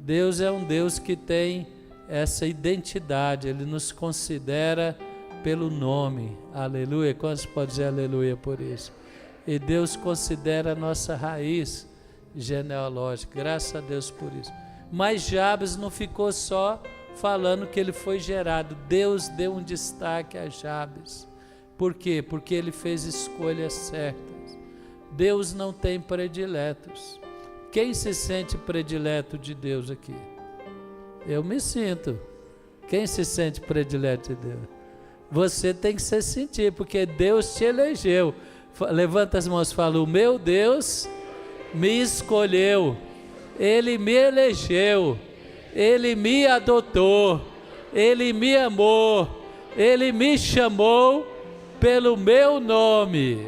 Deus é um Deus que tem essa identidade, Ele nos considera pelo nome, aleluia. Quantos podem dizer aleluia por isso? E Deus considera a nossa raiz genealógica, graças a Deus por isso. Mas Jabes não ficou só falando que ele foi gerado, Deus deu um destaque a Jabes. Por quê? Porque ele fez escolhas certas. Deus não tem prediletos. Quem se sente predileto de Deus aqui? Eu me sinto. Quem se sente predileto de Deus? Você tem que se sentir, porque Deus te elegeu. Levanta as mãos e fala: o meu Deus me escolheu, Ele me elegeu, Ele me adotou, Ele me amou, Ele me chamou pelo meu nome.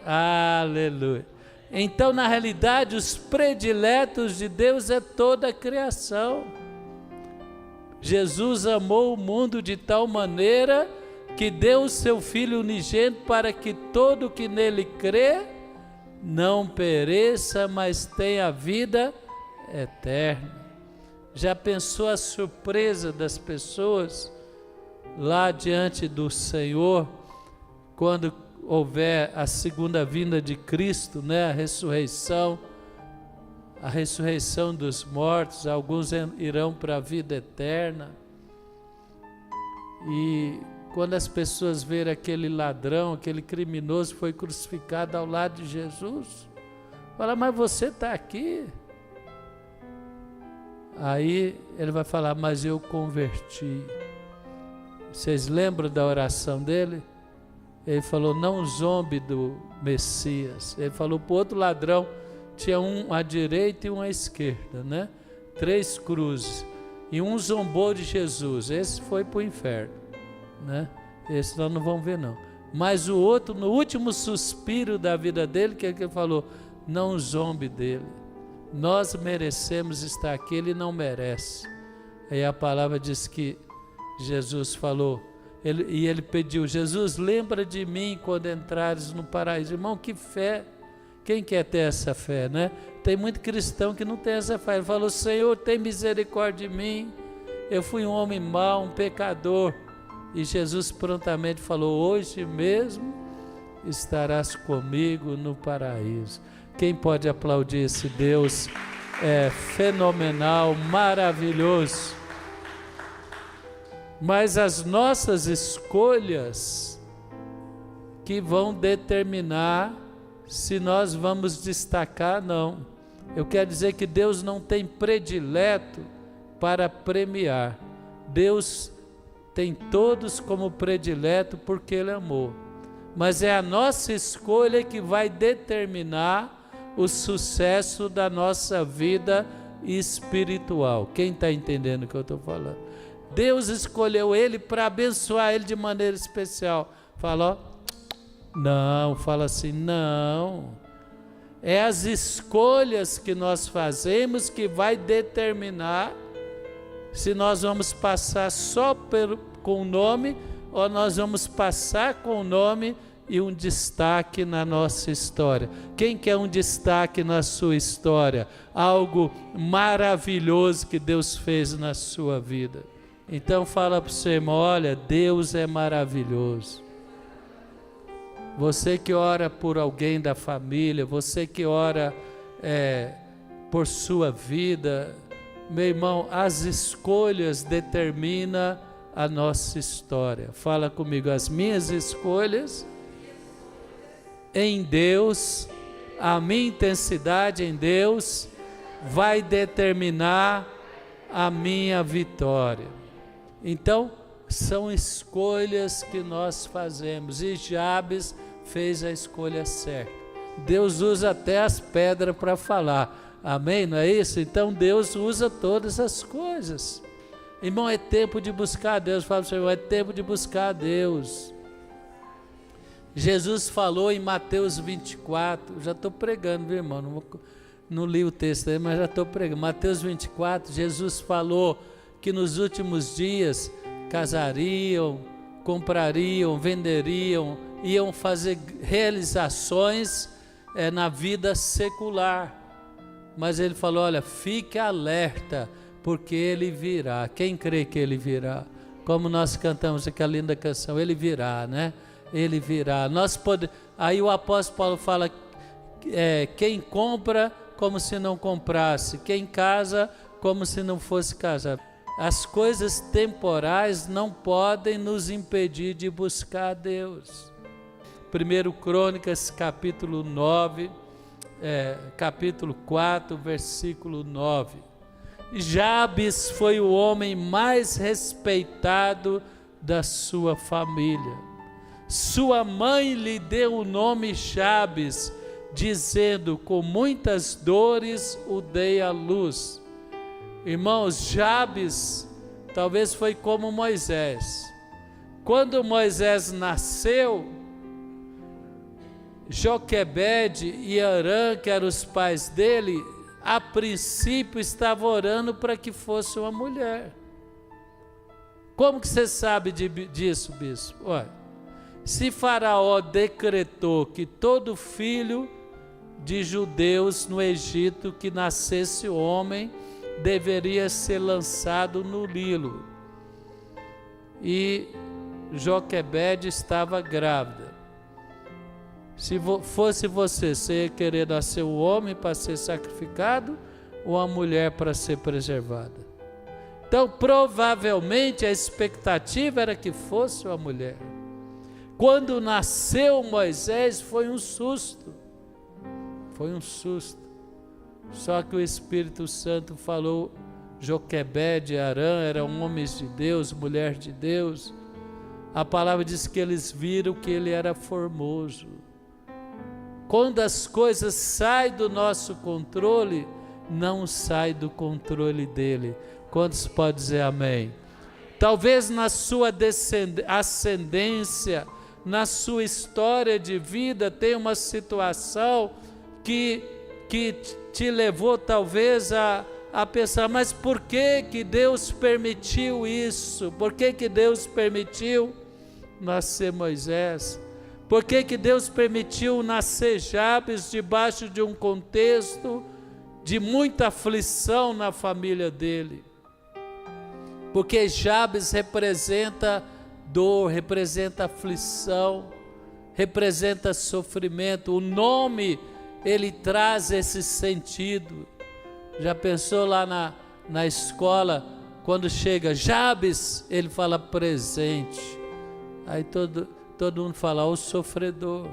Aleluia. Então, na realidade, os prediletos de Deus é toda a criação. Jesus amou o mundo de tal maneira que deu o seu Filho unigênito para que todo que nele crê não pereça, mas tenha vida eterna. Já pensou a surpresa das pessoas lá diante do Senhor, quando houver a segunda vinda de Cristo, né? A ressurreição dos mortos, alguns irão para a vida eterna. E quando as pessoas verem aquele ladrão, aquele criminoso foi crucificado ao lado de Jesus, fala: mas você está aqui? Aí ele vai falar: mas eu converti. Vocês lembram da oração dele? Ele falou: não zombe do Messias. Ele falou para o outro ladrão, tinha um à direita e um à esquerda, né? 3 cruzes. E um zombou de Jesus. Esse foi para o inferno, né? Esse nós não vamos ver não. Mas o outro, no último suspiro da vida dele, que ele falou: não zombe dele. Nós merecemos estar aqui, ele não merece. Aí a palavra diz que Jesus falou, ele pediu: Jesus, lembra de mim quando entrares no paraíso. Irmão, que fé! Quem quer ter essa fé, né? Tem muito cristão que não tem essa fé. Ele falou: Senhor, tem misericórdia de mim. Eu fui um homem mau, um pecador. E Jesus prontamente falou: hoje mesmo estarás comigo no paraíso. Quem pode aplaudir esse Deus? É fenomenal, maravilhoso. Mas as nossas escolhas que vão determinar se nós vamos destacar, não. Eu quero dizer que Deus não tem predileto para premiar. Deus tem todos como predileto porque Ele amou. Mas é a nossa escolha que vai determinar o sucesso da nossa vida espiritual. Quem está entendendo o que eu estou falando? Deus escolheu ele para abençoar ele de maneira especial. Fala: ó, não, fala assim, não. É as escolhas que nós fazemos que vai determinar se nós vamos passar só com o nome ou nós vamos passar com o nome e um destaque na nossa história. Quem quer um destaque na sua história? Algo maravilhoso que Deus fez na sua vida. Então fala para o seu irmão: olha, Deus é maravilhoso. Você que ora por alguém da família, você que ora por sua vida, meu irmão, as escolhas determinam a nossa história. Fala comigo: as minhas escolhas em Deus, a minha intensidade em Deus vai determinar a minha vitória. Então, são escolhas que nós fazemos, e Jabes fez a escolha certa. Deus usa até as pedras para falar, amém? Não é isso? Então Deus usa todas as coisas. Irmão, é tempo de buscar a Deus. Fala para o Senhor: é tempo de buscar a Deus. Jesus falou em Mateus 24, já estou pregando, viu, irmão? Não li o texto aí, mas já estou pregando. Mateus 24, Jesus falou que nos últimos dias casariam, comprariam, venderiam, iam fazer realizações na vida secular. Mas ele falou: olha, fique alerta, porque Ele virá. Quem crê que Ele virá? Como nós cantamos aquela linda canção, Ele virá, né? Ele virá. Aí o apóstolo Paulo fala, quem compra como se não comprasse, quem casa como se não fosse casar. As coisas temporais não podem nos impedir de buscar a Deus. 1 Crônicas capítulo 9, capítulo 4, versículo 9. Jabes foi o homem mais respeitado da sua família. Sua mãe lhe deu o nome Jabes, dizendo, com muitas dores o dei à luz. Irmãos, Jabes talvez foi como Moisés. Quando Moisés nasceu, Joquebede e Arã, que eram os pais dele, a princípio estavam orando para que fosse uma mulher. Como que você sabe disso, bispo? Olha, se Faraó decretou que todo filho de judeus no Egito que nascesse homem deveria ser lançado no Nilo, e Joquebede estava grávida. Se fosse você ia querer nascer um homem para ser sacrificado ou uma mulher para ser preservada? Então, provavelmente a expectativa era que fosse uma mulher. Quando nasceu Moisés, foi um susto. Foi um susto. Só que o Espírito Santo falou, Joquebede e Arã eram homens de Deus, mulher de Deus. A palavra diz que eles viram que ele era formoso. Quando as coisas saem do nosso controle, não sai do controle dele. Quantos podem dizer amém? Talvez na sua ascendência, na sua história de vida, tenha uma situação que te levou talvez a pensar, mas por que Deus permitiu isso? Por que Deus permitiu nascer Moisés? Por que Deus permitiu nascer Jabes debaixo de um contexto de muita aflição na família dele? Porque Jabes representa dor, representa aflição, representa sofrimento. O nome, ele traz esse sentido. Já pensou lá na escola, quando chega Jabes, ele fala presente. Aí todo mundo fala, ó, o sofredor,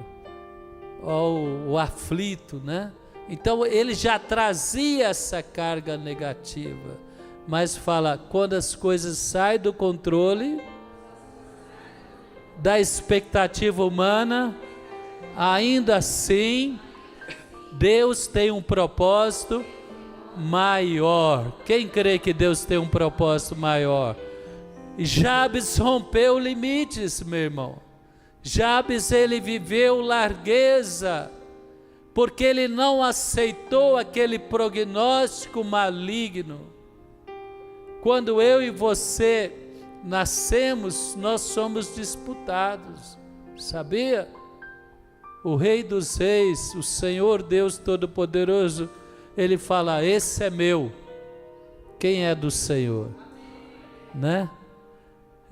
ó, o aflito, né? Então ele já trazia essa carga negativa, mas fala, quando as coisas saem do controle, da expectativa humana, ainda assim, Deus tem um propósito maior. Quem crê que Deus tem um propósito maior? Jabes rompeu limites, meu irmão. Jabes, ele viveu largueza, porque ele não aceitou aquele prognóstico maligno. Quando eu e você nascemos, nós somos disputados, sabia? O Rei dos Reis, o Senhor Deus Todo-Poderoso, ele fala, esse é meu. Quem é do Senhor? Né?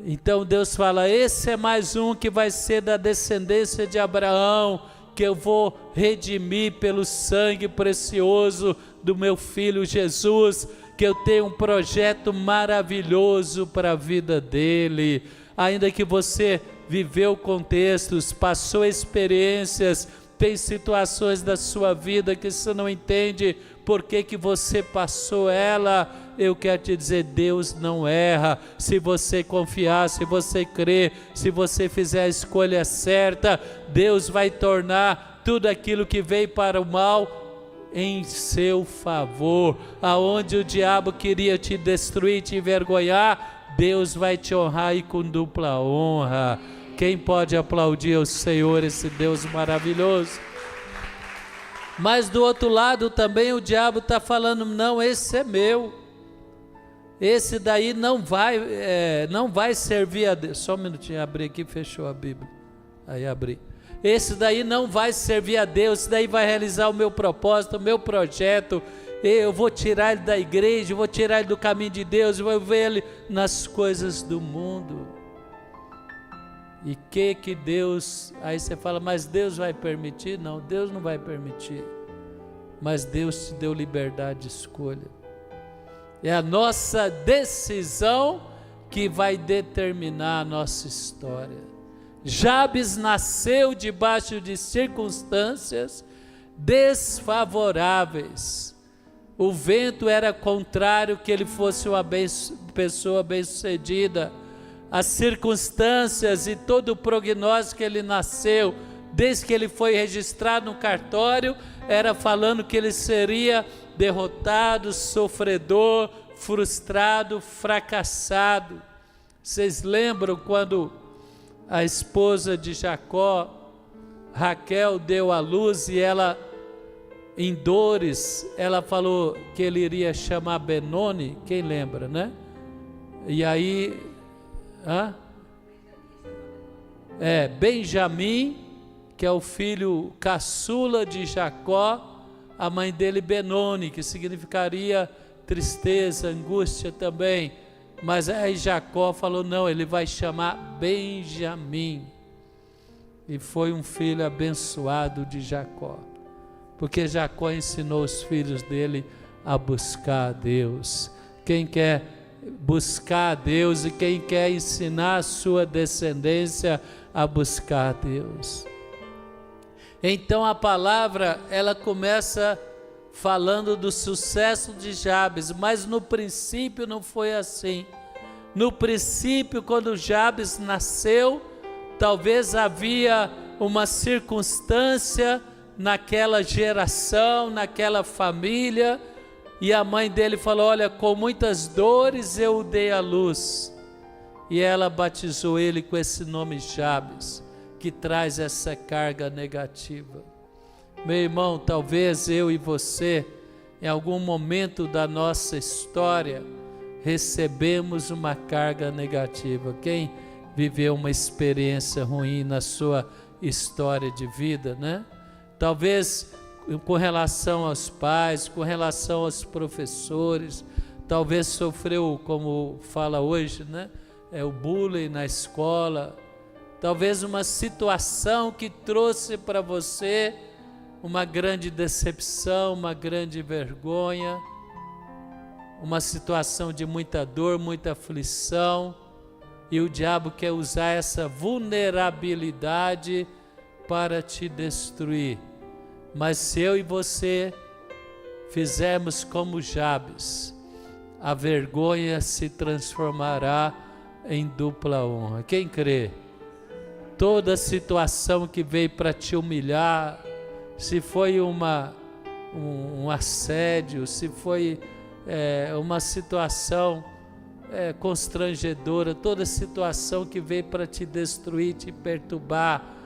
Então Deus fala, esse é mais um que vai ser da descendência de Abraão, que eu vou redimir pelo sangue precioso do meu filho Jesus, que eu tenho um projeto maravilhoso para a vida dele. Ainda que você viveu contextos, passou experiências, tem situações da sua vida que você não entende por que você passou ela, eu quero te dizer, Deus não erra. Se você confiar, se você crer, se você fizer a escolha certa, Deus vai tornar tudo aquilo que veio para o mal em seu favor. Aonde o diabo queria te destruir, te envergonhar, Deus vai te honrar e com dupla honra. Quem pode aplaudir o Senhor, esse Deus maravilhoso? Mas do outro lado também o diabo está falando, não, esse é meu. Esse daí não vai servir a Deus. Só um minutinho, abri aqui, fechou a Bíblia. Aí abri. Esse daí não vai servir a Deus, esse daí vai realizar o meu propósito, o meu projeto. eu vou tirar ele da igreja, eu vou tirar ele do caminho de Deus, eu vou ver ele nas coisas do mundo. E que Deus, aí você fala, mas Deus vai permitir? Não, Deus não vai permitir, mas Deus te deu liberdade de escolha. É a nossa decisão que vai determinar a nossa história. Jabes nasceu debaixo de circunstâncias desfavoráveis. O vento era contrário que ele fosse uma pessoa bem-sucedida. As circunstâncias e todo o prognóstico que ele nasceu, desde que ele foi registrado no cartório, era falando que ele seria derrotado, sofredor, frustrado, fracassado. Vocês lembram quando a esposa de Jacó, Raquel, deu à luz e ela, em dores, ela falou que ele iria chamar Benoni? Quem lembra, né? E aí... Benjamim, que é o filho caçula de Jacó, a mãe dele Benoni, que significaria tristeza, angústia também. Mas aí Jacó falou, não, ele vai chamar Benjamim. E foi um filho abençoado de Jacó, porque Jacó ensinou os filhos dele a buscar a Deus. Quem quer buscar a Deus e quem quer ensinar a sua descendência a buscar a Deus. Então a palavra, ela começa falando do sucesso de Jabes, mas no princípio não foi assim. No princípio, quando Jabes nasceu, talvez havia uma circunstância naquela geração, naquela família, e a mãe dele falou, olha, com muitas dores eu o dei à luz. E ela batizou ele com esse nome Jabes, que traz essa carga negativa. Meu irmão, talvez eu e você, em algum momento da nossa história, recebemos uma carga negativa. Quem viveu uma experiência ruim na sua história de vida, né? Talvez com relação aos pais, com relação aos professores, talvez sofreu, como fala hoje, né? O bullying na escola, talvez uma situação que trouxe para você uma grande decepção, uma grande vergonha, uma situação de muita dor, muita aflição, e o diabo quer usar essa vulnerabilidade para te destruir. Mas se eu e você fizermos como Jabes, a vergonha se transformará em dupla honra. Quem crê? Toda situação que veio para te humilhar, se foi um assédio, se foi uma situação constrangedora, toda situação que veio para te destruir, te perturbar,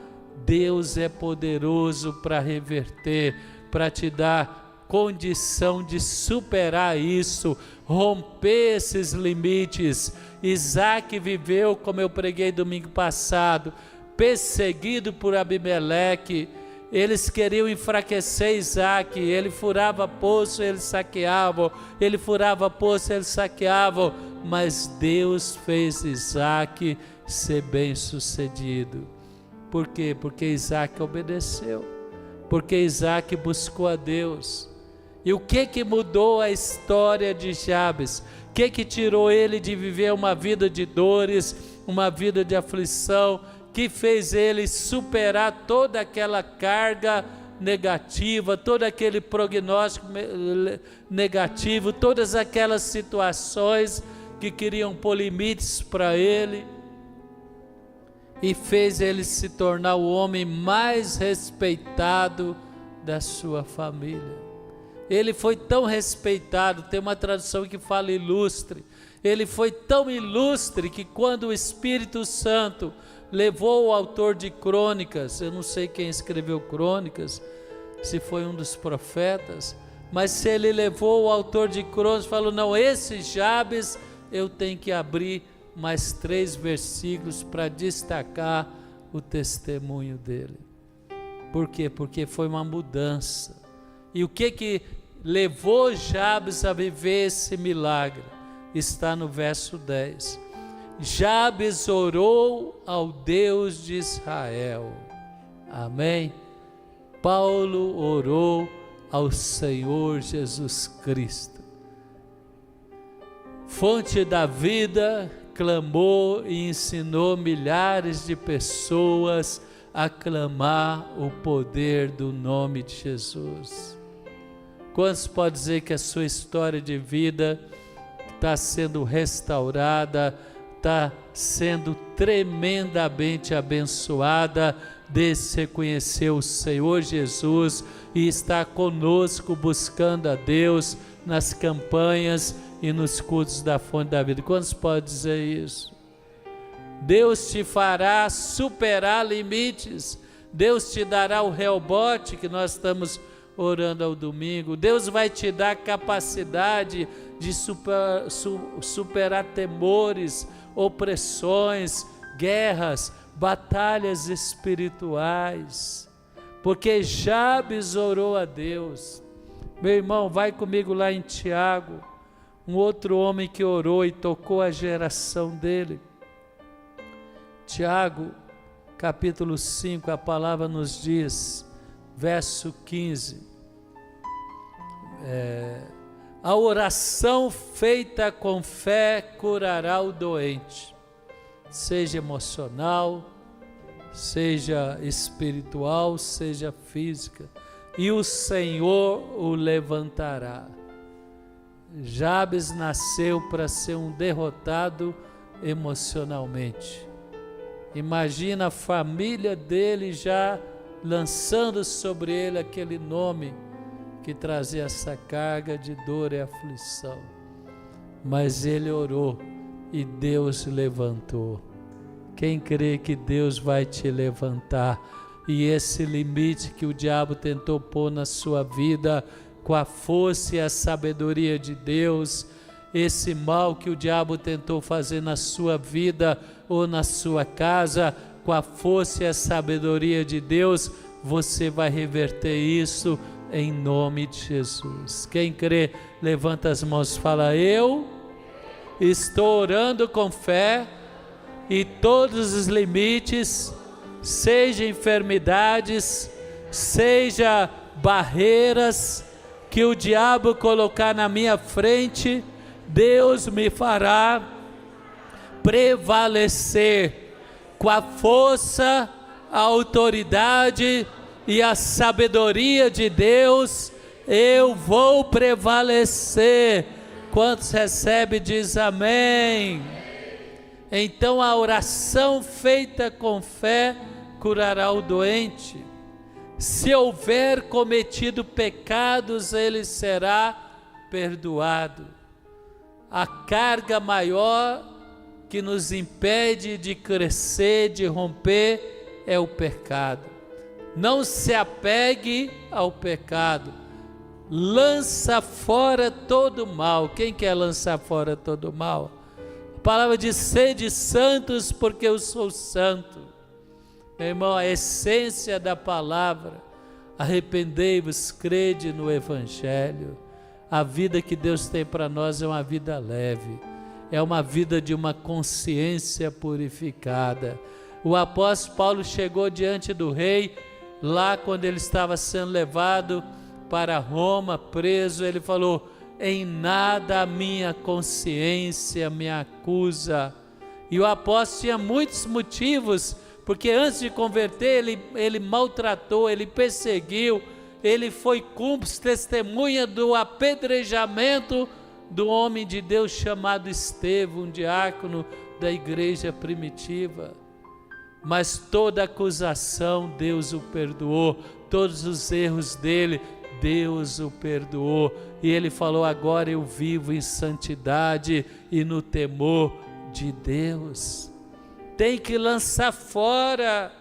Deus é poderoso para reverter, para te dar condição de superar isso, romper esses limites. Isaac viveu, como eu preguei domingo passado, perseguido por Abimeleque. Eles queriam enfraquecer Isaac, ele furava poço, eles saqueavam, ele furava poço, eles saqueavam, mas Deus fez Isaac ser bem sucedido. Por quê? Porque Isaac obedeceu, porque Isaac buscou a Deus. E o que mudou a história de Jabes? O que tirou ele de viver uma vida de dores, uma vida de aflição, que fez ele superar toda aquela carga negativa, todo aquele prognóstico negativo, todas aquelas situações que queriam pôr limites para ele, e fez ele se tornar o homem mais respeitado da sua família. Ele foi tão respeitado, tem uma tradução que fala ilustre, ele foi tão ilustre que quando o Espírito Santo levou o autor de Crônicas, eu não sei quem escreveu Crônicas, se foi um dos profetas, mas se ele levou o autor de Crônicas, falou, não, esse Jabes eu tenho que abrir mais 3 versículos para destacar o testemunho dele. Por quê? Porque foi uma mudança. E o que levou Jabes a viver esse milagre? Está no verso 10. Jabes orou ao Deus de Israel. Amém? Paulo orou ao Senhor Jesus Cristo. Fonte da vida, clamou e ensinou milhares de pessoas a clamar o poder do nome de Jesus. Quantos podem dizer que a sua história de vida está sendo restaurada, está sendo tremendamente abençoada desde que você conheceu o Senhor Jesus e está conosco buscando a Deus nas campanhas e nos cultos da fonte da vida? Quantos podem dizer isso? Deus te fará superar limites, Deus te dará o rebote que nós estamos orando ao domingo, Deus vai te dar capacidade de superar temores, opressões, guerras, batalhas espirituais, porque Jabes orou a Deus. Meu irmão, vai comigo lá em Tiago, um outro homem que orou e tocou a geração dele. Tiago, capítulo 5, a palavra nos diz, verso 15, a oração feita com fé curará o doente, seja emocional, seja espiritual, seja física, e o Senhor o levantará. Jabes nasceu para ser um derrotado emocionalmente. Imagina a família dele já lançando sobre ele aquele nome que trazia essa carga de dor e aflição. Mas ele orou e Deus levantou. Quem crê que Deus vai te levantar, e esse limite que o diabo tentou pôr na sua vida, com a força e a sabedoria de Deus, esse mal que o diabo tentou fazer na sua vida ou na sua casa, com a força e a sabedoria de Deus, você vai reverter isso em nome de Jesus. Quem crê, levanta as mãos e fala: eu estou orando com fé, e todos os limites, seja enfermidades, seja barreiras que o diabo colocar na minha frente, Deus me fará prevalecer com a força, a autoridade e a sabedoria de Deus. Eu vou prevalecer. Quantos recebem, diz amém. Então a oração feita com fé curará o doente. Se houver cometido pecados, ele será perdoado. A carga maior que nos impede de crescer, de romper, é o pecado. Não se apegue ao pecado. Lança fora todo o mal. Quem quer lançar fora todo o mal? A palavra diz: sede santos, porque eu sou santo. Meu irmão, a essência da palavra: arrependei-vos, crede no Evangelho. A vida que Deus tem para nós é uma vida leve, é uma vida de uma consciência purificada. O apóstolo Paulo chegou diante do rei, lá quando ele estava sendo levado para Roma, preso, ele falou: em nada a minha consciência me acusa. E o apóstolo tinha muitos motivos, porque antes de converter, ele maltratou, ele perseguiu, ele foi cúmplice, testemunha do apedrejamento do homem de Deus chamado Estevão, um diácono da igreja primitiva. Mas toda acusação Deus o perdoou, todos os erros dele Deus o perdoou, e ele falou: agora eu vivo em santidade e no temor de Deus. Tem que lançar fora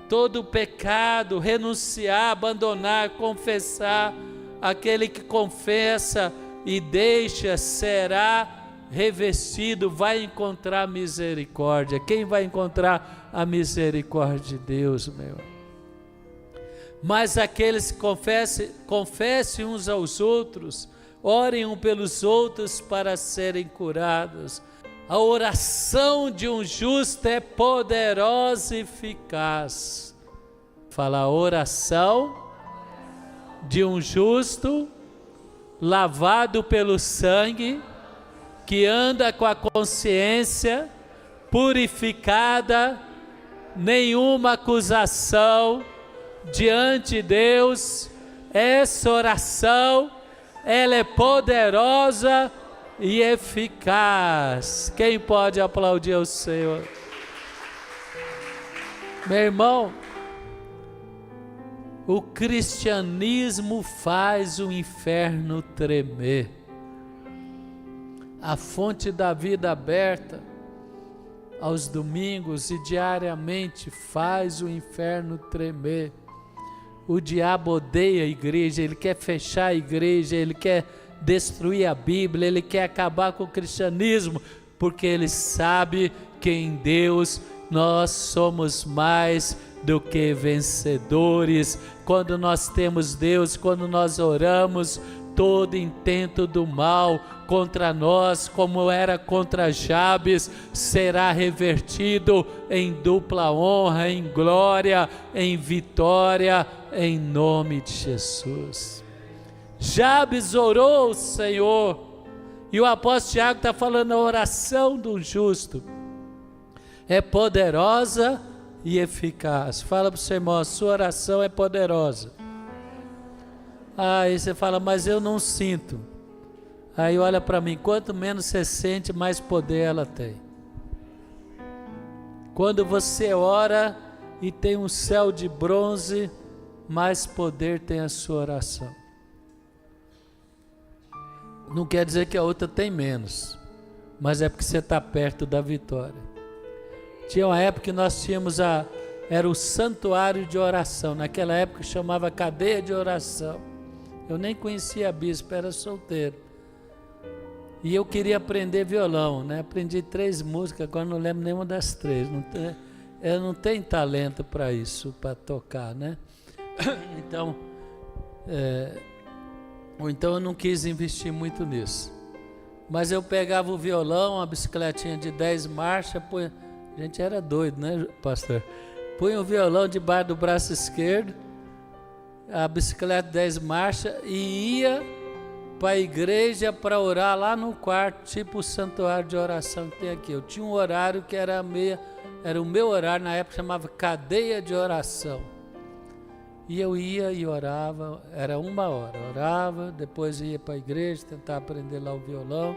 todo o pecado, renunciar, abandonar, confessar. Aquele que confessa e deixa será revestido, vai encontrar misericórdia. Quem vai encontrar a misericórdia de Deus, meu? Mas aqueles que confessem uns aos outros, orem uns pelos outros para serem curados. A oração de um justo é poderosa e eficaz. Fala, a oração de um justo, lavado pelo sangue, que anda com a consciência purificada, nenhuma acusação diante de Deus. Essa oração, ela é poderosa e eficaz. Quem pode aplaudir ao Senhor? Meu irmão, o cristianismo faz o inferno tremer. A fonte da vida aberta aos domingos e diariamente faz o inferno tremer. O diabo odeia a igreja, ele quer fechar a igreja, ele quer destruir a Bíblia, ele quer acabar com o cristianismo, porque ele sabe que em Deus nós somos mais do que vencedores. Quando nós temos Deus, quando nós oramos, todo intento do mal contra nós, como era contra Jabes, será revertido em dupla honra, em glória, em vitória, em nome de Jesus. Jabes orou ao Senhor, e o apóstolo Tiago está falando, a oração do justo é poderosa e eficaz. Fala para o seu irmão, a sua oração é poderosa. Aí você fala, mas eu não sinto. Aí olha para mim, quanto menos você sente, mais poder ela tem. Quando você ora e tem um céu de bronze, mais poder tem a sua oração. Não quer dizer que a outra tem menos, mas é porque você está perto da vitória. Tinha uma época que nós tínhamos era o santuário de oração. Naquela época chamava cadeia de oração. Eu nem conhecia a bispa, era solteiro. E eu queria aprender violão, né? Aprendi 3 músicas, agora não lembro nenhuma das 3. Eu não tenho talento para isso, para tocar, né? Então, ou então eu não quis investir muito nisso. Mas eu pegava o violão, uma bicicletinha de 10 marchas, a gente era doido, né, pastor? Punha o violão debaixo do braço esquerdo, a bicicleta 10 marchas, e ia para a igreja para orar lá no quarto, tipo o santuário de oração que tem aqui. Eu tinha um horário que era o meu horário, na época chamava cadeia de oração. E eu ia e orava, era 1 hora, orava, depois ia para a igreja, tentar aprender lá o violão.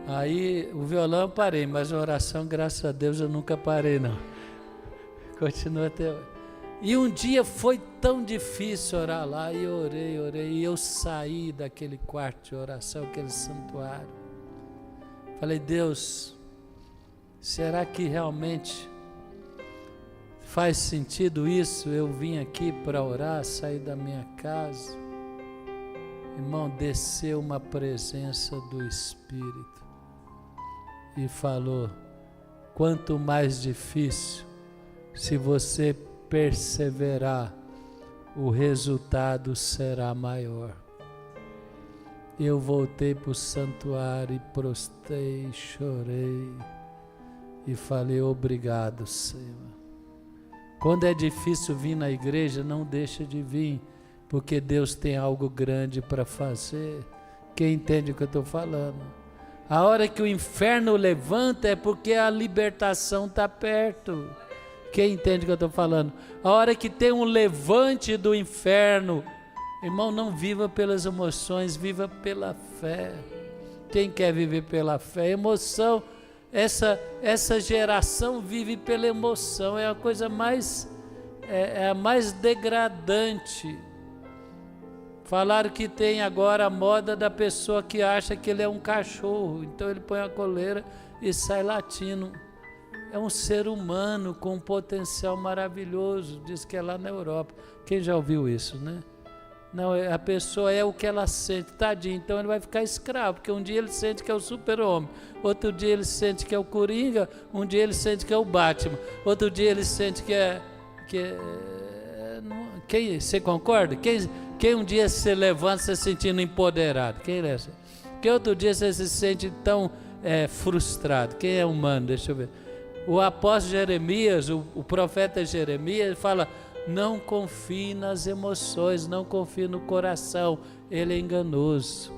Aí o violão eu parei, mas a oração, graças a Deus, eu nunca parei não. Continua até hoje. E um dia foi tão difícil orar lá, e eu orei, e eu saí daquele quarto de oração, aquele santuário. Falei, Deus, será que realmente faz sentido isso? Eu vim aqui para orar, sair da minha casa. Irmão, desceu uma presença do Espírito e falou, quanto mais difícil, se você perseverar, o resultado será maior. Eu voltei para o santuário e prostei, chorei e falei, obrigado, Senhor. Quando é difícil vir na igreja, não deixa de vir, porque Deus tem algo grande para fazer. Quem entende o que eu estou falando? A hora que o inferno levanta é porque a libertação está perto. Quem entende o que eu estou falando? A hora que tem um levante do inferno, irmão, não viva pelas emoções, viva pela fé. Quem quer viver pela fé? Emoção, essa geração vive pela emoção, é a coisa mais, a mais degradante. Falaram que tem agora a moda da pessoa que acha que ele é um cachorro, então ele põe a coleira e sai latindo. É um ser humano com um potencial maravilhoso, diz que é lá na Europa. Quem já ouviu isso, né? Não, a pessoa é o que ela sente, tadinho, então ele vai ficar escravo, porque um dia ele sente que é o super-homem, outro dia ele sente que é o Coringa, um dia ele sente que é o Batman, outro dia ele sente que é Você concorda? Quem um dia se levanta se sentindo empoderado? Quem é essa? Que outro dia você se sente tão frustrado? Quem é humano? Deixa eu ver. O apóstolo Jeremias, o profeta Jeremias, fala: não confie nas emoções, não confie no coração, ele é enganoso.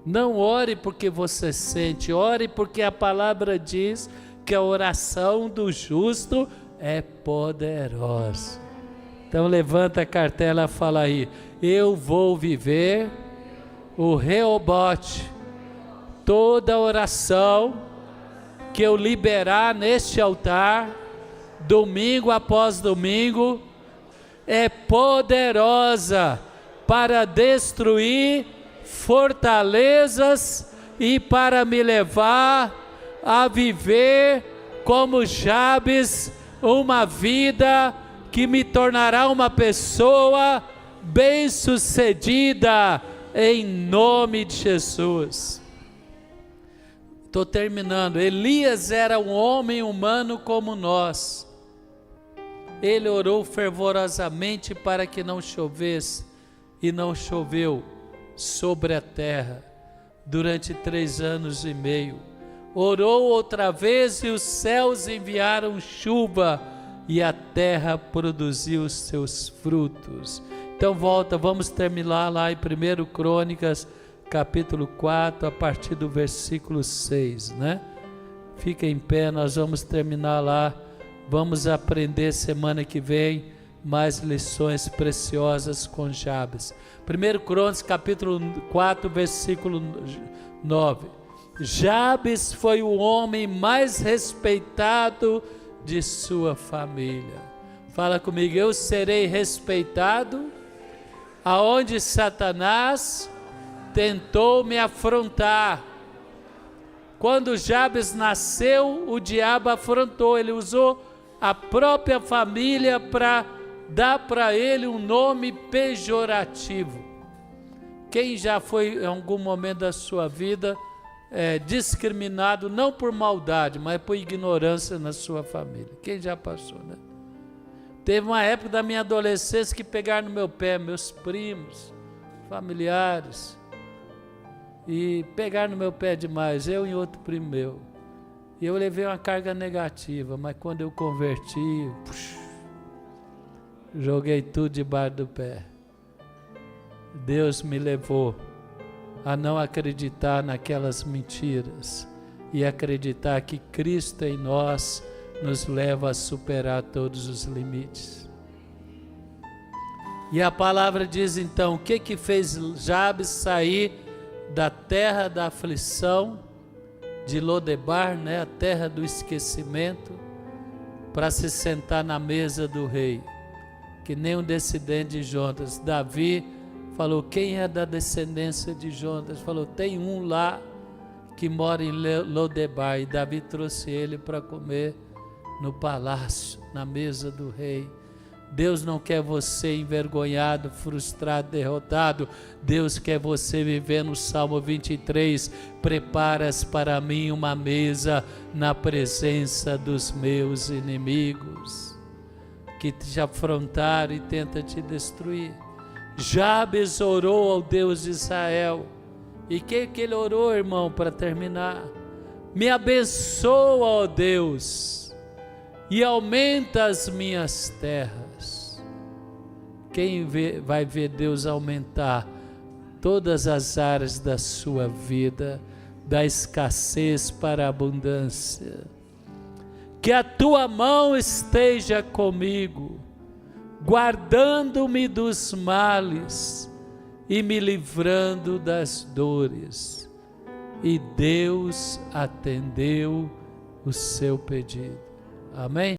Não ore porque você sente, ore porque a palavra diz que a oração do justo é poderosa. Então levanta a cartela e fala aí: eu vou viver o Rehobote. Toda oração que eu liberar neste altar, domingo após domingo, é poderosa para destruir fortalezas e para me levar a viver como Jabes, uma vida que me tornará uma pessoa bem-sucedida em nome de Jesus. Estou terminando. Elias era um homem humano como nós. Ele orou fervorosamente para que não chovesse, e não choveu sobre a terra durante 3 anos e meio. Orou outra vez e os céus enviaram chuva e a terra produziu os seus frutos. Então vamos terminar lá em 1 Crônicas capítulo 4, a partir do versículo 6, né? Fica em pé, nós vamos terminar lá. Vamos aprender semana que vem mais lições preciosas com Jabes. 1 Crônicas capítulo 4, versículo 9. Jabes foi o homem mais respeitado de sua família. Fala comigo: eu serei respeitado aonde Satanás tentou me afrontar. Quando Jabes nasceu, o diabo afrontou, ele usou a própria família para dar para ele um nome pejorativo. Quem já foi em algum momento da sua vida discriminado, não por maldade, mas por ignorância na sua família? Quem já passou, né? Teve uma época da minha adolescência que pegaram no meu pé, meus primos, familiares, e pegaram no meu pé demais, eu e outro primo meu. E eu levei uma carga negativa, mas quando eu converti, joguei tudo debaixo do pé. Deus me levou a não acreditar naquelas mentiras e acreditar que Cristo em nós nos leva a superar todos os limites. E a palavra diz então, o que fez Jabes sair da terra da aflição, de Lodebar, né, a terra do esquecimento, para se sentar na mesa do rei? Que nem um descendente de Jonas. Davi falou: quem é da descendência de Jonas? Falou: tem um lá que mora em Lodebar. E Davi trouxe ele para comer no palácio, na mesa do rei. Deus não quer você envergonhado, frustrado, derrotado. Deus quer você viver no Salmo 23. Preparas para mim uma mesa na presença dos meus inimigos, que te afrontaram e tentam te destruir. Jabes orou ao Deus de Israel. E que ele orou, irmão, para terminar? Me abençoa, ó Deus, e aumenta as minhas terras. Quem vai ver Deus aumentar todas as áreas da sua vida, da escassez para a abundância? Que a tua mão esteja comigo, guardando-me dos males e me livrando das dores. E Deus atendeu o seu pedido. Amém?